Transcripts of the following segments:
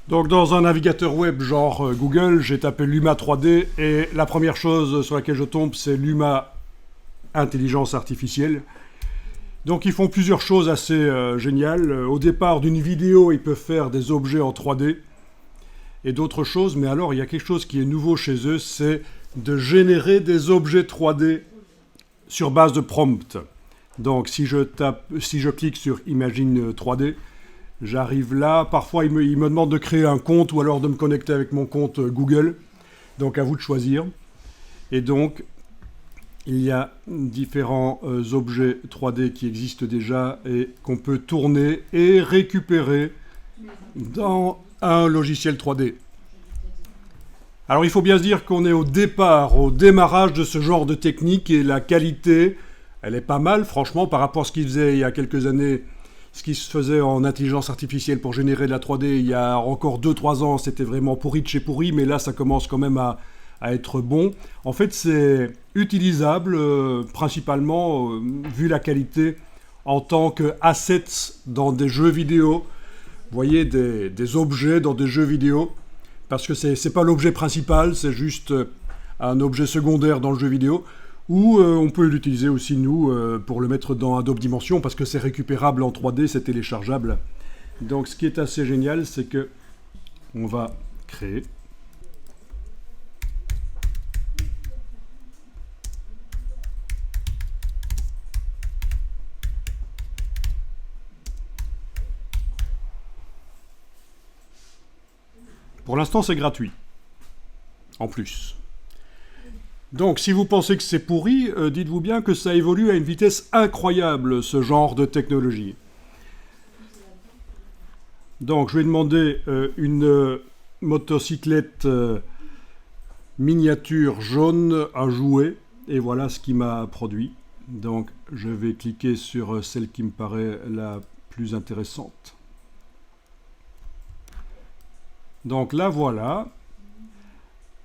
Donc dans un navigateur web genre Google, j'ai tapé Luma 3D et la première chose sur laquelle je tombe, c'est Luma Intelligence Artificielle. Donc ils font plusieurs choses assez géniales. Au départ d'une vidéo, ils peuvent faire des objets en 3D et d'autres choses. Mais alors, il y a quelque chose qui est nouveau chez eux, c'est de générer des objets 3D sur base de prompt. Donc si je clique sur Imagine 3D, j'arrive là. Parfois, il me demande de créer un compte ou alors de me connecter avec mon compte Google. Donc à vous de choisir. Et donc, il y a différents objets 3D qui existent déjà et qu'on peut tourner et récupérer dans un logiciel 3D. Alors il faut bien se dire qu'on est au démarrage de ce genre de technique et la qualité, elle est pas mal franchement par rapport à ce qu'il faisait il y a quelques années, ce qui se faisait en intelligence artificielle pour générer de la 3D il y a encore 2-3 ans, c'était vraiment pourri de chez pourri, mais là ça commence quand même à être bon. En fait, c'est utilisable principalement, vu la qualité, en tant que assets dans des jeux vidéo. Vous voyez, des objets dans des jeux vidéo, parce que c'est pas l'objet principal, c'est juste un objet secondaire dans le jeu vidéo, ou on peut l'utiliser aussi, nous, pour le mettre dans Adobe Dimension, parce que c'est récupérable en 3D, c'est téléchargeable. Donc, ce qui est assez génial, c'est que on va créer. Pour l'instant, c'est gratuit. En plus. Donc, si vous pensez que c'est pourri, dites-vous bien que ça évolue à une vitesse incroyable, ce genre de technologie. Donc, je vais demander une motocyclette miniature jaune à jouer. Et voilà ce qui m'a produit. Donc, je vais cliquer sur celle qui me paraît la plus intéressante. Donc là, voilà.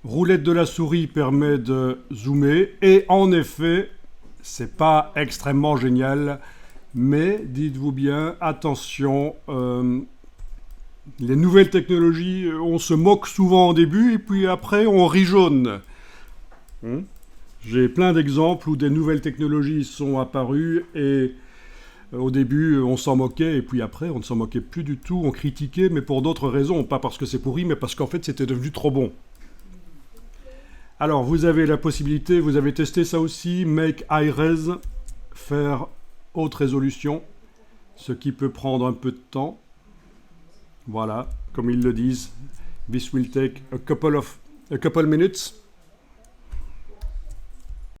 Roulette de la souris permet de zoomer. Et en effet, c'est pas extrêmement génial. Mais dites-vous bien, attention, les nouvelles technologies, on se moque souvent au début et puis après, on rit jaune. J'ai plein d'exemples où des nouvelles technologies sont apparues et au début, on s'en moquait, et puis après, on ne s'en moquait plus du tout, on critiquait, mais pour d'autres raisons, pas parce que c'est pourri, mais parce qu'en fait, c'était devenu trop bon. Alors, vous avez la possibilité, vous avez testé ça aussi, Make High Res, faire haute résolution, ce qui peut prendre un peu de temps. Voilà, comme ils le disent, this will take a couple minutes.